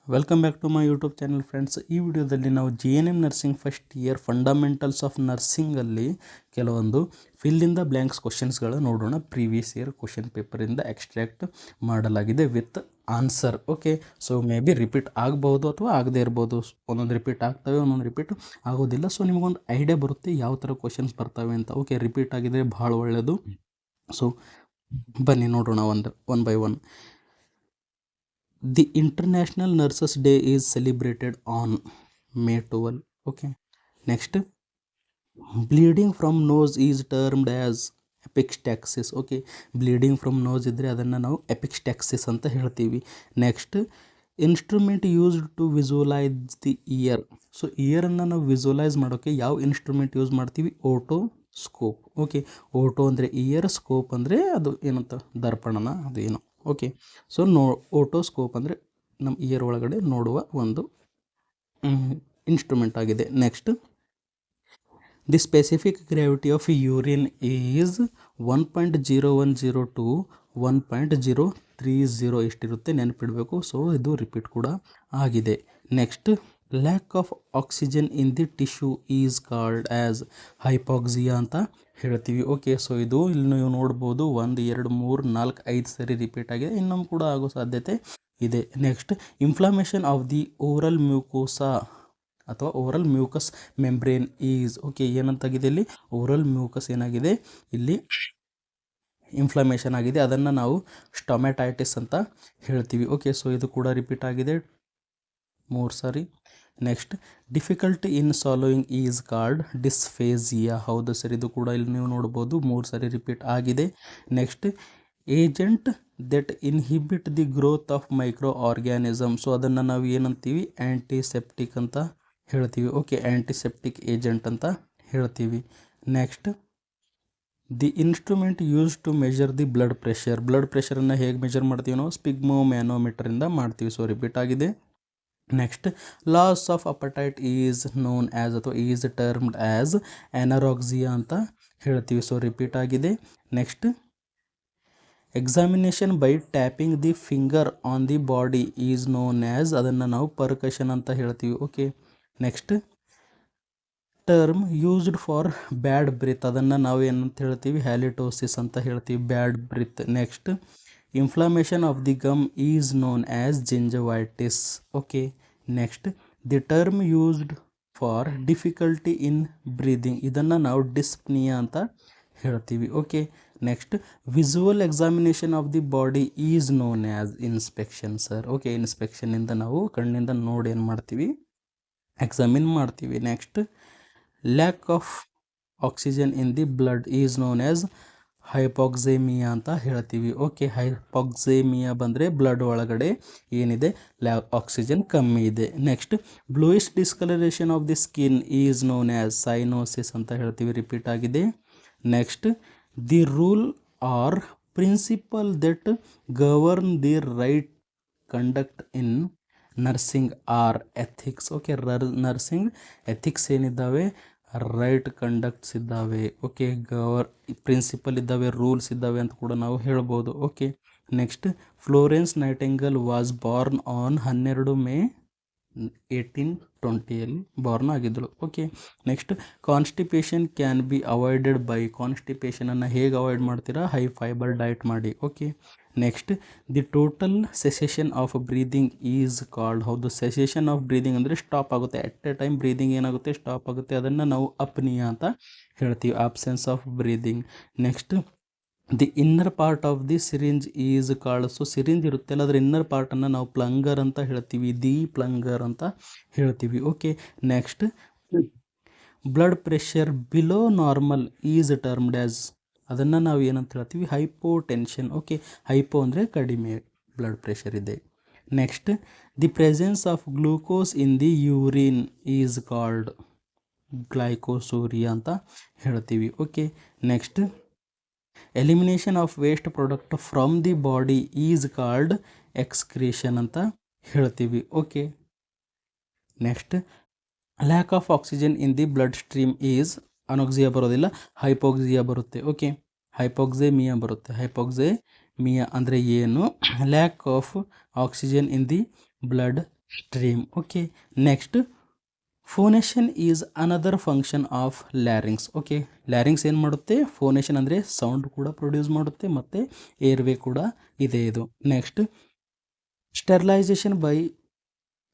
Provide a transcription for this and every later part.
Welcome back to my YouTube channel friends. ಈ ವಿಡಿಯೋದಲ್ಲಿ ನಾವು JNM nursing first year fundamentals of ನರ್ಸಿಂಗಲ್ಲಿ ಕೆಲವೊಂದು ಫಿಲ್ ಇನ್ ದ ಬ್ಲ್ಯಾಂಕ್ಸ್ ಕ್ವಶನ್ಸ್ಗಳು ನೋಡೋಣ. ಪ್ರೀವಿಯಸ್ ಇಯರ್ ಕ್ವಶನ್ ಪೇಪರಿಂದ ಎಕ್ಸ್ಟ್ರಾಕ್ಟ್ ಮಾಡಲಾಗಿದೆ with answer. Okay, so maybe repeat ಆಗ್ಬೋದು ಅಥವಾ ಆಗದೇ ಇರ್ಬೋದು. ಒಂದೊಂದು ರಿಪೀಟ್ ಆಗ್ತವೆ, ಒಂದೊಂದು ರಿಪೀಟ್ ಆಗೋದಿಲ್ಲ. ಸೊ ನಿಮಗೊಂದು ಐಡಿಯಾ ಬರುತ್ತೆ ಯಾವ ಥರ ಕ್ವಶನ್ಸ್ ಬರ್ತವೆ ಅಂತ. ಓಕೆ, ರಿಪೀಟ್ ಆಗಿದ್ರೆ ಭಾಳ ಒಳ್ಳೆಯದು. ಸೊ ಬನ್ನಿ ನೋಡೋಣ one by one. The International Nurses Day is celebrated on May 12. Okay. Next, bleeding from nose is termed as epistaxis. Okay, bleeding from nose ಇದ್ದರೆ ಅದನ್ನು ನಾವು epistaxis ಅಂತ ಹೇಳ್ತೀವಿ. Next, instrument used to visualise the ear. So ಇಯರನ್ನು ನಾವು visualise ಮಾಡೋಕ್ಕೆ ಯಾವ instrument use ಮಾಡ್ತೀವಿ? ಓಟೋಸ್ಕೋಪ್. ಓಕೆ, ಓಟೋ ಅಂದರೆ ಇಯರ್, ಸ್ಕೋಪ್ ಅಂದರೆ ಅದು ಏನಂತ ದರ್ಪಣನ ಅದು ಏನು. ಓಕೆ, ಸೊ ಓಟೋಸ್ಕೋಪ್ ಅಂದರೆ ನಮ್ಮ ಇಯರ್ ಒಳಗಡೆ ನೋಡುವ ಒಂದು ಇನ್ಸ್ಟ್ರೂಮೆಂಟ್ ಆಗಿದೆ. Next, the specific gravity of urine is 1.0102 to 1.030 ಇಷ್ಟಿರುತ್ತೆ, ನೆನಪಿಡಬೇಕು. ಸೊ ಇದು ರಿಪೀಟ್ ಕೂಡ ಆಗಿದೆ. Next, lack of oxygen in the tissue is called as hypoxia ಅಂತ ಹೇಳ್ತೀವಿ. ಓಕೆ, ಸೊ ಇದು ಇಲ್ಲಿ ನೀವು ನೋಡ್ಬೋದು 1 2 3 4 5 ಸರಿ ರಿಪೀಟ್ ಆಗಿದೆ, ಇನ್ನೊಂದು ಕೂಡ ಆಗೋ ಸಾಧ್ಯತೆ ಇದೆ. Next, inflammation of the oral mucosa ಅಥವಾ oral mucous membrane is. Okay, ಏನಂತಾಗಿದೆ ಇಲ್ಲಿ? ಓರಲ್ ಮ್ಯೂಕಸ್ ಏನಾಗಿದೆ ಇಲ್ಲಿ? ಇನ್ಫ್ಲಮೇಷನ್ ಆಗಿದೆ, ಅದನ್ನು ನಾವು ಸ್ಟೊಮ್ಯಾಟೈಟಿಸ್ ಅಂತ ಹೇಳ್ತೀವಿ. ಓಕೆ, ಸೊ ಇದು ಕೂಡ ರಿಪೀಟ್ ಆಗಿದೆ 3 ಸಾರಿ. Next, difficult in swallowing is called dysphasia. ಹೌದು ಸರ್, ಇದು ಕೂಡ ಇಲ್ಲಿ ನೀವು ನೋಡ್ಬೋದು 3 ಸಾರಿ ರಿಪೀಟ್ ಆಗಿದೆ. Next, agent that inhibit the growth of micro organism. So ಅದನ್ನು ನಾವು ಏನಂತೀವಿ? ಆ್ಯಂಟಿಸೆಪ್ಟಿಕ್ ಅಂತ ಹೇಳ್ತೀವಿ. ಓಕೆ, ಆ್ಯಂಟಿಸೆಪ್ಟಿಕ್ ಏಜೆಂಟ್ ಅಂತ ಹೇಳ್ತೀವಿ. Next, the instrument use to measure the blood pressure. Blood ಪ್ರೆಷರನ್ನು ಹೇಗೆ ಮೆಜರ್ ಮಾಡ್ತೀವಿ ನಾವು? ಸ್ಪಿಗ್ಮೋ ಮ್ಯಾನೋಮೀಟರಿಂದ ಮಾಡ್ತೀವಿ. ಸೊ ರಿಪೀಟ್ ಆಗಿದೆ. Next, loss of appetite is known as ಅಥವಾ ಈಸ್ ಟರ್ಮ್ಡ್ ಆ್ಯಸ್ ಅನಾರಾಕ್ಸಿಯಾ ಅಂತ ಹೇಳ್ತೀವಿ. ಸೊ ರಿಪೀಟ್ ಆಗಿದೆ. Next, examination by tapping the finger on the body is known as, ಅದನ್ನು ನಾವು ಪರ್ಕಷನ್ ಅಂತ ಹೇಳ್ತೀವಿ. Okay, next, term used for bad breath, ಅದನ್ನು ನಾವು ಏನಂತ ಹೇಳ್ತೀವಿ? ಹ್ಯಾಲಿಟೋಸಿಸ್ ಅಂತ ಹೇಳ್ತೀವಿ, bad breath. Next, inflammation of the gum is known as gingivitis. Okay, next, the term used for difficulty in breathing, ಇದನ್ನು ನಾವು ಡಿಸ್ಪ್ನಿಯಾ ಅಂತ ಹೇಳ್ತೀವಿ. Okay, next, visual examination of the body is known as inspection sir. Okay, ಇನ್ಸ್ಪೆಕ್ಷನಿಂದ ನಾವು ಕಣ್ಣಿಂದ ನೋಡಿ ಏನು ಮಾಡ್ತೀವಿ? ಎಕ್ಸಾಮಿನ್ ಮಾಡ್ತೀವಿ. Next, lack of oxygen in the blood is known as hypoxaemia ಅಂತ ಹೇಳ್ತೀವಿ. ಓಕೆ, ಹೈಪಾಕ್ಸೆಮಿಯಾ ಬಂದರೆ ಬ್ಲಡ್ ಒಳಗಡೆ ಏನಿದೆ? ಆಕ್ಸಿಜನ್ ಕಮ್ಮಿ ಇದೆ. Next, bluish discolouration of the skin is known as cyanosis ಅಂತ ಹೇಳ್ತೀವಿ. ರಿಪೀಟ್ ಆಗಿದೆ. Next, the rule or principle that govern the right conduct in nursing are ethics. Okay, nursing ethics ಏನಿದ್ದಾವೆ? Right conducts ಇದ್ದಾವೆ. Okay, principle ಇದ್ದಾವೆ, rules ಇದ್ದಾವೆ ಅಂತ ಕೂಡ ನಾವು ಹೇಳ್ಬೋದು. Okay, next, Florence Nightingale was born on 12 May 1820 born ಆಗಿದ್ದಳು. Okay, next, constipation can be avoided by. ಕಾನ್ಸ್ಟಿಪೇಷನನ್ನು ಹೇಗೆ ಅವಾಯ್ಡ್ ಮಾಡ್ತೀರಾ? ಹೈ ಫೈಬರ್ ಡಯಟ್ ಮಾಡಿ. Okay, next, the total cessation of breathing is called. ಹೌದು, ಸೆಸೇಷನ್ ಆಫ್ ಬ್ರೀದಿಂಗ್ ಅಂದರೆ stop ಆಗುತ್ತೆ, at a time breathing ಏನಾಗುತ್ತೆ? Stop ಆಗುತ್ತೆ, ಅದನ್ನು ನಾವು ಅಪ್ನಿಯಾ ಅಂತ ಹೇಳ್ತೀವಿ, absence of breathing. Next, the inner part of the syringe is called. So syringe ಇರುತ್ತಲ್ಲ, ಅದರ ಇನ್ನರ್ ಪಾರ್ಟನ್ನು ನಾವು ಪ್ಲಂಗರ್ ಅಂತ ಹೇಳ್ತೀವಿ, ದಿ ಪ್ಲಂಗರ್ ಅಂತ ಹೇಳ್ತೀವಿ. Okay, next, blood pressure below normal is termed as, ಅದನ್ನು ನಾವು ಏನಂತ ಹೇಳ್ತೀವಿ? ಹೈಪೋಟೆನ್ಷನ್. ಓಕೆ, ಹೈಪೋ ಅಂದರೆ ಕಡಿಮೆ ಬ್ಲಡ್ ಪ್ರೆಷರ್ ಇದೆ. Next, the presence of glucose in the urine is called glycosuria ಅಂತ ಹೇಳ್ತೀವಿ. Okay, next, elimination of waste product from the body is called excretion ಅಂತ ಹೇಳ್ತೀವಿ. Okay, next, lack of oxygen in the blood stream is anoxia ಬರೋದಿಲ್ಲ, hypoxia ಬರುತ್ತೆ. Okay, hypoxaemia ಬರುತ್ತೆ. ಹೈಪೋಕ್ಸೆಮಿಯಾ ಅಂದರೆ ಏನು? Lack of oxygen in the blood stream. Okay, next phonation is another function of larynx. Okay, larynx ಏನು ಮಾಡುತ್ತೆ? ಫೋನೇಷನ್ ಅಂದರೆ sound ಕೂಡ produce ಮಾಡುತ್ತೆ ಮತ್ತು ಏರ್ವೇ ಕೂಡ ಇದೆ ಇದು. Next sterilisation by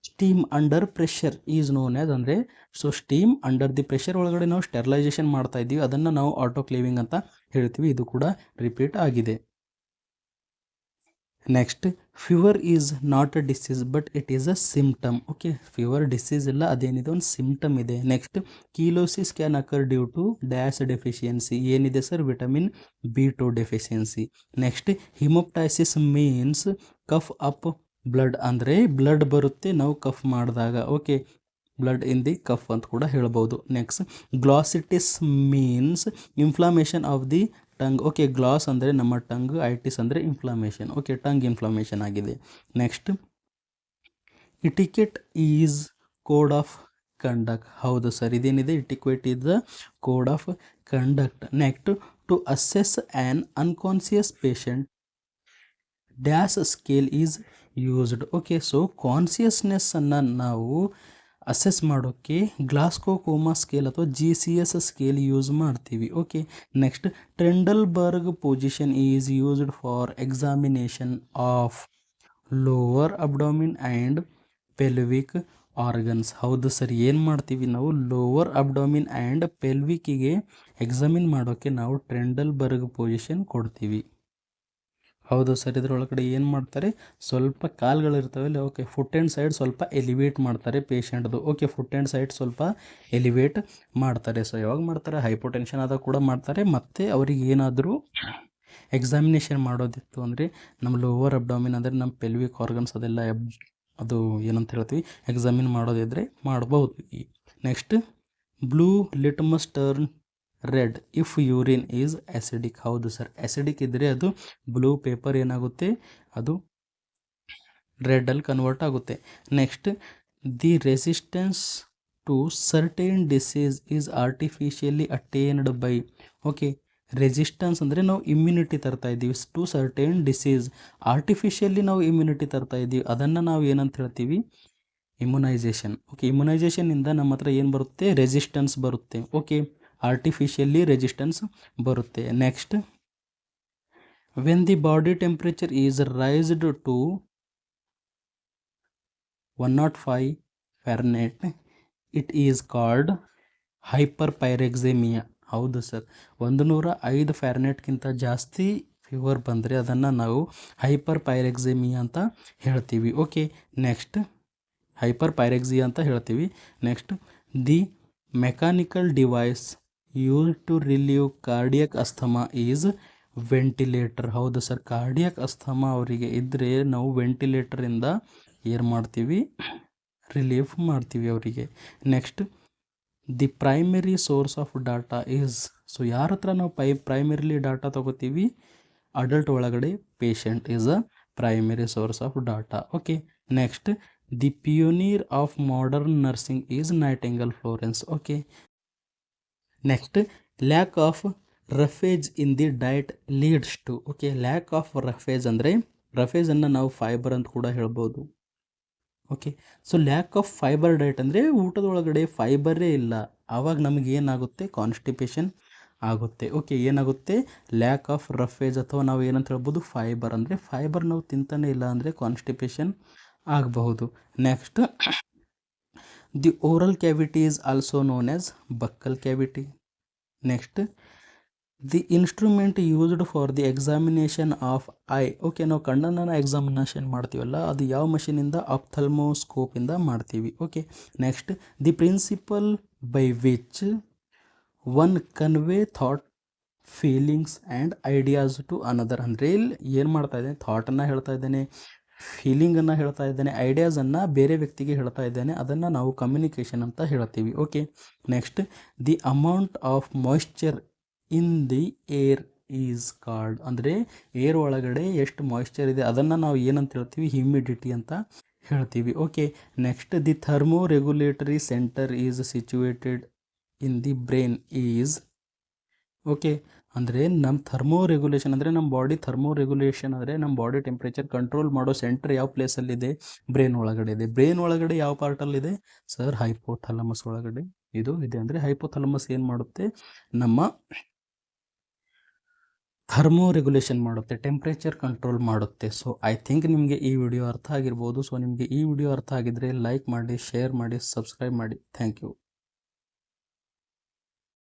steam under pressure is known as, ಅಂದರೆ so steam under the pressure ಒಳಗಡೆ ನಾವು ಸ್ಟೆರಿಲೈಸೇಷನ್ ಮಾಡ್ತಾ ಇದ್ದೀವಿ, ಅದನ್ನು ನಾವು ಆಟೋಕ್ಲೇವಿಂಗ್ ಅಂತ ಹೇಳ್ತೀವಿ. ಇದು ಕೂಡ ರಿಪೀಟ್ ಆಗಿದೆ. Next fever is not a disease but it is a symptom. Okay, fever disease ಇಲ್ಲ, ಅದೇನಿದೆ ಒಂದು ಸಿಂಪ್ಟಮ್ ಇದೆ. Next cheilosis can occur due to dash deficiency. ಏನಿದೆ sir? Vitamin B2 deficiency. Next haemoptysis means cough up blood, ಅಂದರೆ blood ಬರುತ್ತೆ ನಾವು cough ಮಾಡಿದಾಗ. Okay, blood in the cough ಅಂತ ಕೂಡ ಹೇಳ್ಬೋದು. Next glossitis means inflammation of the tongue. Okay, gloss ಅಂದರೆ ನಮ್ಮ ಟಂಗ್, ಐಟಿಸ್ ಅಂದರೆ ಇನ್ಫ್ಲಮೇಷನ್. ಓಕೆ, ಟಂಗ್ ಇನ್ಫ್ಲಮೇಷನ್ ಆಗಿದೆ. Next etiquette is code of conduct. ಹೌದು ಸರ್, ಇದೇನಿದೆ? Etiquette is the code of conduct. Next to assess an unconscious patient dash scale is used. Okay, so ಕಾನ್ಸಿಯಸ್ನೆಸ್ಸನ್ನು ನಾವು assess ಮಾಡೋಕ್ಕೆ Glasgow coma scale ಅಥವಾ GCS scale use ಮಾಡ್ತೀವಿ. Okay, next Trendelenburg position is used for examination of lower abdomen and pelvic organs. ಹೌದು sir, ಏನು ಮಾಡ್ತೀವಿ ನಾವು? Lower abdomen and ಪೆಲ್ವಿಕ್ಕಿಗೆ ಎಕ್ಸಾಮಿನ್ ಮಾಡೋಕ್ಕೆ ನಾವು ಟ್ರೆಂಡಲ್ಬರ್ಗ್ ಪೊಸಿಷನ್ ಕೊಡ್ತೀವಿ. ಹೌದು ಸರ್, ಇದರೊಳಗಡೆ ಏನು ಮಾಡ್ತಾರೆ? ಸ್ವಲ್ಪ ಕಾಲುಗಳಿರ್ತವೆ. ಓಕೆ, ಫುಟ್ ಆ್ಯಂಡ್ ಸೈಡ್ ಸ್ವಲ್ಪ ಎಲಿವೇಟ್ ಮಾಡ್ತಾರೆ ಪೇಷಂಟ್ದು. ಓಕೆ, ಫುಟ್ ಆ್ಯಂಡ್ ಸೈಡ್ ಸ್ವಲ್ಪ ಎಲಿವೇಟ್ ಮಾಡ್ತಾರೆ. ಸೊ ಯಾವಾಗ ಮಾಡ್ತಾರೆ? ಹೈಪೋಟೆನ್ಷನ್ ಆದಾಗ ಕೂಡ ಮಾಡ್ತಾರೆ. ಮತ್ತು ಅವ್ರಿಗೆ ಏನಾದರೂ ಎಕ್ಸಾಮಿನೇಷನ್ ಮಾಡೋದಿತ್ತು ಅಂದರೆ ನಮ್ಮ ಲೋವರ್ ಅಬ್ಡಾಮಿನ್ ಅಂದರೆ ನಮ್ಮ ಪೆಲ್ವಿಕ್ ಆರ್ಗನ್ಸ್ ಅದೆಲ್ಲ ಅದು ಏನಂತ ಹೇಳ್ತೀವಿ, ಎಕ್ಸಾಮಿನ್ ಮಾಡೋದಿದ್ರೆ ಮಾಡ್ಬೋದು. Next blue litmus turn red if urine is acidic. ಹೌದು ಸರ್, ಆ್ಯಸಿಡಿಕ್ ಇದ್ದರೆ ಅದು ಬ್ಲೂ ಪೇಪರ್ ಏನಾಗುತ್ತೆ? ಅದು ರೆಡ್ಡಲ್ಲಿ ಕನ್ವರ್ಟ್ ಆಗುತ್ತೆ. Next the resistance to certain disease is artificially attained by. Okay, resistance ಅಂದರೆ ನಾವು ಇಮ್ಯುನಿಟಿ ತರ್ತಾ ಇದ್ದೀವಿ ಟು ಸರ್ಟೇನ್ ಡಿಸೀಸ್. ಆರ್ಟಿಫಿಷಿಯಲಿ ನಾವು ಇಮ್ಯುನಿಟಿ ತರ್ತಾ ಇದ್ದೀವಿ, ಅದನ್ನು ನಾವು ಏನಂತ ಹೇಳ್ತೀವಿ? ಇಮ್ಯುನೈಸೇಷನ್. ಓಕೆ, ಇಮ್ಯುನೈಸೇಷನ್ನಿಂದ ನಮ್ಮ ಹತ್ರ ಏನು ಬರುತ್ತೆ? ರೆಸಿಸ್ಟೆನ್ಸ್ ಬರುತ್ತೆ. ಓಕೆ, ಆರ್ಟಿಫಿಷಿಯಲಿ ರೆಸಿಸ್ಟೆನ್ಸ್ ಬರುತ್ತೆ. Next when the body temperature is raised to 105 Fahrenheit it is called hyperpyrexia. ಹೌದು ಸರ್, 105 ಫ್ಯಾರನ್ಹೀಟ್ಗಿಂತ ಜಾಸ್ತಿ ಫೀವರ್ ಬಂದರೆ ಅದನ್ನು ನಾವು ಹೈಪರ್ ಪೈರೆಕ್ಸೆಮಿಯಾ ಅಂತ ಹೇಳ್ತೀವಿ. ಓಕೆ, ನೆಕ್ಸ್ಟ್ ಹೈಪರ್ ಪೈರೆಕ್ಸಿಯಾ ಅಂತ ಹೇಳ್ತೀವಿ. Next the mechanical device use to relieve cardiac asthma is ventilator. ಹೌದು ಸರ್, ಕಾರ್ಡಿಯಕ್ ಅಸ್ಥಮಾ ಅವರಿಗೆ ಇದ್ದರೆ ನಾವು ವೆಂಟಿಲೇಟರಿಂದ ಏನು ಮಾಡ್ತೀವಿ? ರಿಲೀಫ್ ಮಾಡ್ತೀವಿ ಅವರಿಗೆ. Next the primary source of data is, so ಯಾರ ಹತ್ರ ನಾವು ಪ್ರೈಮರಿಲಿ ಡಾಟಾ ತೊಗೋತೀವಿ? ಅಡಲ್ಟ್ ಒಳಗಡೆ patient is a primary source of data. Okay, next the pioneer of modern nursing is Nightingale Florence. Okay, next lack of roughage in the diet leads to. Okay, lack of roughage ಅಂದರೆ ರಫೇಜನ್ನು ನಾವು fibre ಅಂತ ಕೂಡ ಹೇಳ್ಬೋದು. Okay, so lack of fibre diet ಅಂದರೆ ಊಟದೊಳಗಡೆ ಫೈಬರೇ ಇಲ್ಲ, ಆವಾಗ ನಮಗೆ ಏನಾಗುತ್ತೆ? ಕಾನ್ಸ್ಟಿಪೇಷನ್ ಆಗುತ್ತೆ. ಓಕೆ, ಏನಾಗುತ್ತೆ? ಲ್ಯಾಕ್ ಆಫ್ ರಫೇಜ್ ಅಥವಾ ನಾವು ಏನಂತ ಹೇಳ್ಬೋದು? ಫೈಬರ್. ಅಂದರೆ ಫೈಬರ್ ನಾವು ತಿಂತಾನೆ ಇಲ್ಲ ಅಂದರೆ ಕಾನ್ಸ್ಟಿಪೇಷನ್ ಆಗಬಹುದು. Next the oral cavity is also known as buccal cavity. Next the instrument used for the examination of eye. Okay, ನಾವು ಕಣ್ಣನ್ನು ಎಕ್ಸಾಮಿನೇಷನ್ ಮಾಡ್ತೀವಲ್ಲ, ಅದು ಯಾವ ಮಷೀನಿಂದ? ಆಪ್ಥಲ್ಮೋಸ್ಕೋಪಿಂದ ಮಾಡ್ತೀವಿ. Okay, next the principle by which one convey thought feelings and ideas to another. ಅಂದರೆ ಇಲ್ಲಿ ಏನು ಮಾಡ್ತಾ ಇದ್ದೇನೆ? ಥಾಟನ್ನು ಹೇಳ್ತಾ ಇದ್ದೇನೆ, ಫೀಲಿಂಗನ್ನು ಹೇಳ್ತಾ ಇದ್ದೇನೆ, ಐಡಿಯಾಸನ್ನು ಬೇರೆ ವ್ಯಕ್ತಿಗೆ ಹೇಳ್ತಾ ಇದ್ದೇನೆ, ಅದನ್ನು ನಾವು ಕಮ್ಯುನಿಕೇಷನ್ ಅಂತ ಹೇಳ್ತೀವಿ. Okay, next the amount of moisture in the air is called. ಅಂದರೆ ಏರ್ ಒಳಗಡೆ ಎಷ್ಟು ಮಾಯಿಶ್ಚರ್ ಇದೆ ಅದನ್ನು ನಾವು ಏನಂತ ಹೇಳ್ತೀವಿ? ಹ್ಯೂಮಿಡಿಟಿ ಅಂತ ಹೇಳ್ತೀವಿ. Okay, next the thermo regulatory centre is situated in the brain is. Okay, ಅಂದರೆ ನಮ್ಮ ಥರ್ಮೋ ರೆಗ್ಯುಲೇಷನ್ ಅಂದರೆ ನಮ್ಮ ಬಾಡಿ ಥರ್ಮೋ ರೆಗ್ಯುಲೇಷನ್ ಅಂದರೆ ನಮ್ಮ ಬಾಡಿ ಟೆಂಪ್ರೇಚರ್ ಕಂಟ್ರೋಲ್ ಮಾಡೋ ಸೆಂಟ್ರ್ ಯಾವ ಪ್ಲೇಸಲ್ಲಿದೆ, ಬ್ರೈನ್ ಒಳಗಡೆ ಇದೆ. ಬ್ರೈನ್ ಒಳಗಡೆ ಯಾವ ಪಾರ್ಟಲ್ಲಿದೆ ಸರ್, ಹೈಪೋಥಾಲಮಸ್ ಒಳಗಡೆ ಇದು ಇದೆ. ಅಂದರೆ ಹೈಪೋಥಾಲಮಸ್ ಏನು ಮಾಡುತ್ತೆ, ನಮ್ಮ ಥರ್ಮೋ ರೆಗ್ಯುಲೇಷನ್ ಮಾಡುತ್ತೆ, ಟೆಂಪ್ರೇಚರ್ ಕಂಟ್ರೋಲ್ ಮಾಡುತ್ತೆ. ಸೊ ಐ ಥಿಂಕ್ ನಿಮಗೆ ಈ ವಿಡಿಯೋ ಅರ್ಥ ಆಗಿರ್ಬೋದು. ಸೊ ನಿಮಗೆ ಈ ವಿಡಿಯೋ ಅರ್ಥ ಆಗಿದ್ದರೆ ಲೈಕ್ ಮಾಡಿ, ಶೇರ್ ಮಾಡಿ, ಸಬ್ಸ್ಕ್ರೈಬ್ ಮಾಡಿ. Thank you.